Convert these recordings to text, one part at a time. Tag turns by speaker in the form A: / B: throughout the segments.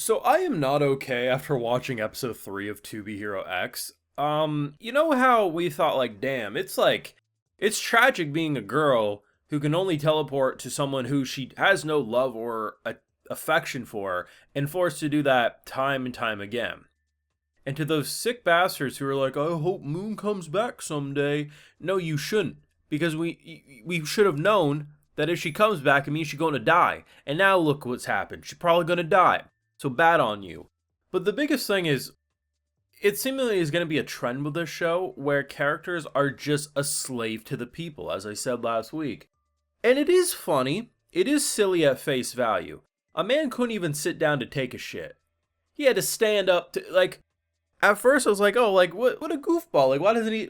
A: So I am not okay after watching episode 3 of To Be Hero X. You know how we thought damn, it's tragic being a girl who can only teleport to someone who she has no love or affection for and forced to do that time and time again. And to those sick bastards who are like, I hope Moon comes back someday. No, you shouldn't. Because we should have known that if she comes back, it means she's going to die. And now look what's happened. She's probably going to die. So bad on you. But the biggest thing is, it seemingly is going to be a trend with this show where characters are just a slave to the people, as I said last week. And it is funny. It is silly at face value. A man couldn't even sit down to take a shit. He had to stand up to, at first I was like, oh, what a goofball. Why doesn't he,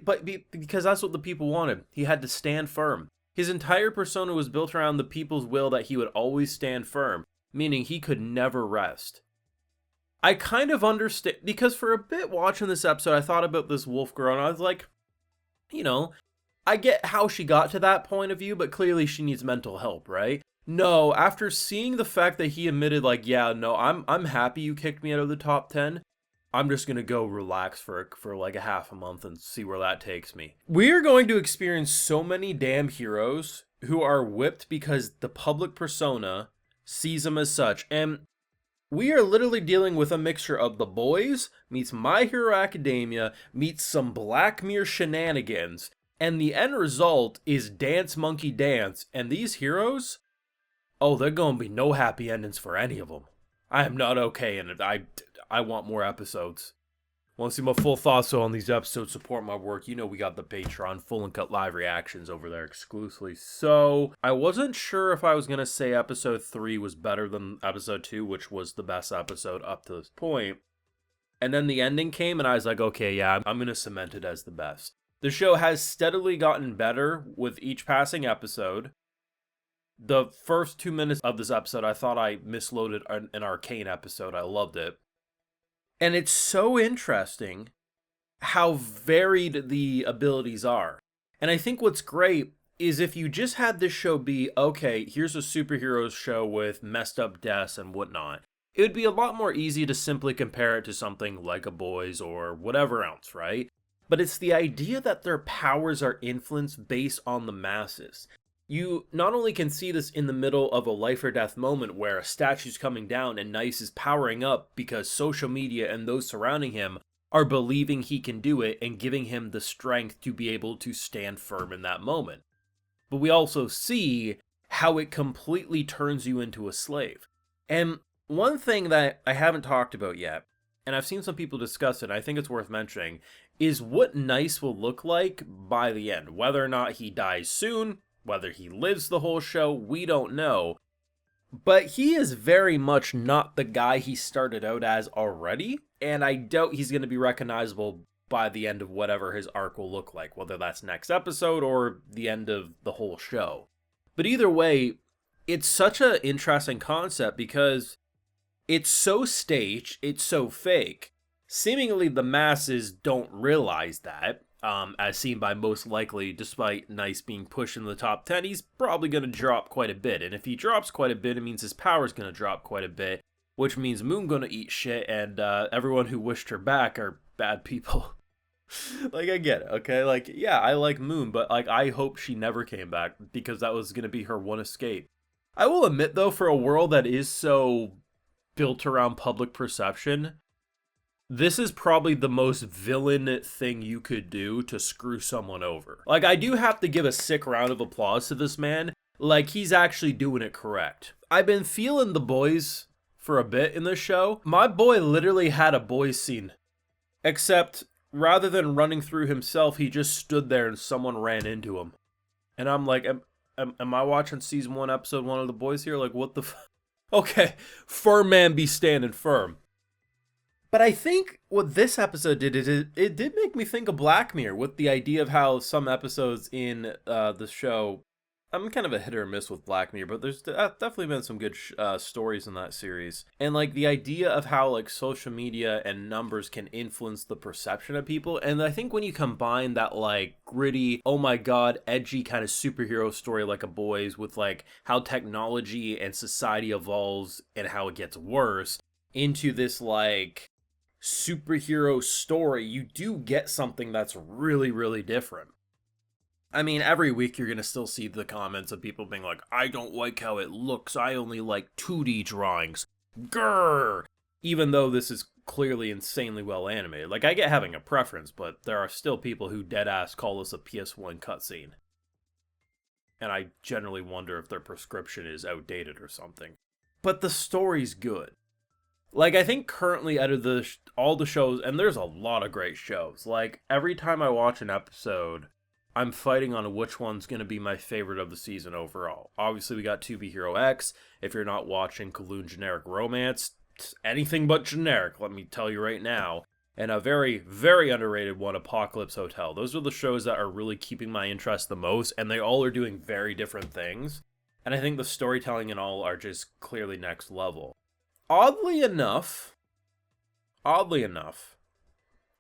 A: because that's what the people wanted. He had to stand firm. His entire persona was built around the people's will that he would always stand firm, meaning he could never rest. I kind of understand, because for a bit watching this episode, I thought about this wolf girl, and I was like, I get how she got to that point of view, but clearly she needs mental help, right? No, after seeing the fact that he admitted, yeah, no, I'm happy you kicked me out of the top 10, I'm just gonna go relax for a half a month and see where that takes me. We are going to experience so many damn heroes who are whipped because the public persona sees them as such, and we are literally dealing with a mixture of The Boys meets My Hero Academia meets some Black Mirror shenanigans, and the end result is Dance Monkey Dance, and these heroes, oh, they're gonna be no happy endings for any of them. I am not okay in it. I want more episodes. Want to see my full thoughts on these episodes, support my work, we got the Patreon, full and cut live reactions over there exclusively. So, I wasn't sure if I was going to say episode 3 was better than episode 2, which was the best episode up to this point. And then the ending came and I was like, okay, yeah, I'm going to cement it as the best. The show has steadily gotten better with each passing episode. The first 2 minutes of this episode, I thought I misloaded an Arcane episode. I loved it. And it's so interesting how varied the abilities are. And I think what's great is if you just had this show be, okay, here's a superheroes show with messed up deaths and whatnot, it would be a lot more easy to simply compare it to something like a Boys or whatever else, right? But it's the idea that their powers are influenced based on the masses. You not only can see this in the middle of a life or death moment where a statue's coming down and Nice is powering up because social media and those surrounding him are believing he can do it and giving him the strength to be able to stand firm in that moment. But we also see how it completely turns you into a slave. And one thing that I haven't talked about yet, and I've seen some people discuss it, and I think it's worth mentioning, is what Nice will look like by the end. Whether or not he dies soon, whether he lives the whole show, we don't know. But he is very much not the guy he started out as already, and I doubt he's going to be recognizable by the end of whatever his arc will look like, whether that's next episode or the end of the whole show. But either way, it's such an interesting concept because it's so staged, it's so fake. Seemingly the masses don't realize that. As seen by most likely, despite Nice being pushed in the top 10, he's probably going to drop quite a bit. And if he drops quite a bit, it means his power's going to drop quite a bit, which means Moon going to eat shit, and everyone who wished her back are bad people. I get it, okay? Yeah, I like Moon, but I hope she never came back, because that was going to be her one escape. I will admit, though, for a world that is so built around public perception, this is probably the most villain thing you could do to screw someone over. I do have to give a sick round of applause to this man. He's actually doing it correct. I've been feeling The Boys for a bit in this show. My boy literally had a boys scene. Except, rather than running through himself, he just stood there and someone ran into him. And I'm like, am I watching season 1, episode 1 of The Boys here? What the Okay, firm man be standing firm. But I think what this episode did is it did make me think of Black Mirror with the idea of how some episodes in the show, I'm kind of a hit or miss with Black Mirror, but there's definitely been some good stories in that series. And the idea of how social media and numbers can influence the perception of people. And I think when you combine that gritty, oh my god, edgy kind of superhero story like a Boys with how technology and society evolves and how it gets worse, into this like superhero story, you do get something that's really, really different. I mean, every week you're going to still see the comments of people being like, I don't like how it looks. I only like 2D drawings. Grrr! Even though this is clearly insanely well animated. Like, I get having a preference, but there are still people who deadass call this a PS1 cutscene. And I generally wonder if their prescription is outdated or something. But the story's good. Like, I think currently out of all the shows, and there's a lot of great shows, like, every time I watch an episode, I'm fighting on which one's going to be my favorite of the season overall. Obviously, we got 2B Hero X. If you're not watching Kowloon Generic Romance, it's anything but generic, let me tell you right now. And a very, very underrated one, Apocalypse Hotel. Those are the shows that are really keeping my interest the most, and they all are doing very different things. And I think the storytelling and all are just clearly next level. Oddly enough,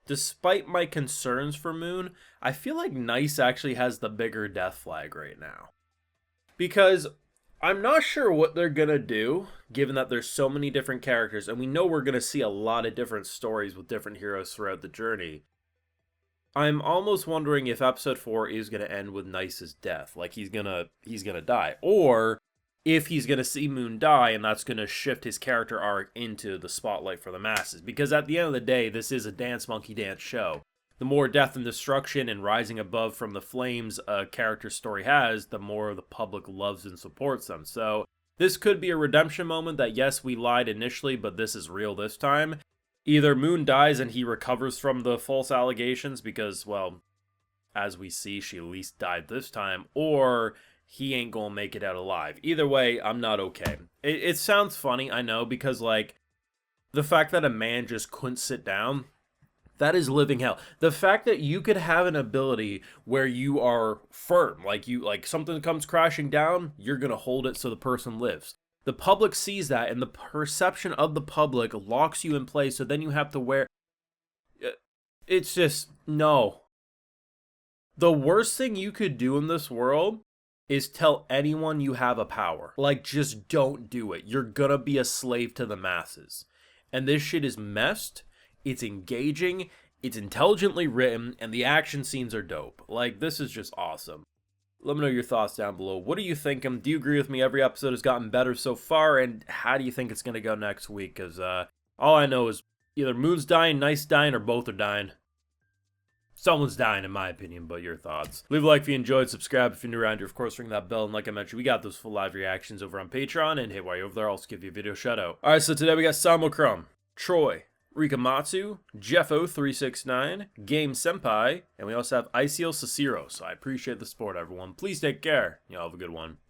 A: despite my concerns for Moon, I feel like Nice actually has the bigger death flag right now. Because I'm not sure what they're gonna do, given that there's so many different characters, and we know we're gonna see a lot of different stories with different heroes throughout the journey. I'm almost wondering if episode 4 is gonna end with Nice's death, like he's gonna die, or if he's going to see Moon die, and that's going to shift his character arc into the spotlight for the masses. Because at the end of the day, this is a Dance Monkey Dance show. The more death and destruction and rising above from the flames a character's story has, the more the public loves and supports them. So this could be a redemption moment that, yes, we lied initially, but this is real this time. Either Moon dies and he recovers from the false allegations because, well, as we see, she at least died this time, or he ain't gonna make it out alive. Either way, I'm not okay. It sounds funny, I know, because, like, the fact that a man just couldn't sit down, that is living hell. The fact that you could have an ability where you are firm, like something comes crashing down, you're gonna hold it so the person lives. The public sees that, and the perception of the public locks you in place, so then you have to wear... It's just, no. The worst thing you could do in this world is tell anyone you have a power. Like, just don't do it. You're gonna be a slave to the masses. And this shit is messed, it's engaging, it's intelligently written, and the action scenes are dope. Like, this is just awesome. Let me know your thoughts down below. What are you thinking? Do you agree with me? Every episode has gotten better so far, and how do you think it's gonna go next week? Because all I know is either Moon's dying, Nice dying, or both are dying. Someone's dying, in my opinion, but your thoughts. Leave a like if you enjoyed, subscribe if you're new around here, of course, ring that bell, and like I mentioned, we got those full live reactions over on Patreon, and hey, while you're over there, I'll also give you a video shout out. Alright, so today we got Samochrome, Troy, Rikamatsu, Jeffo369, Game Senpai, and we also have Icio Cicero, so I appreciate the support, everyone. Please take care. Y'all have a good one.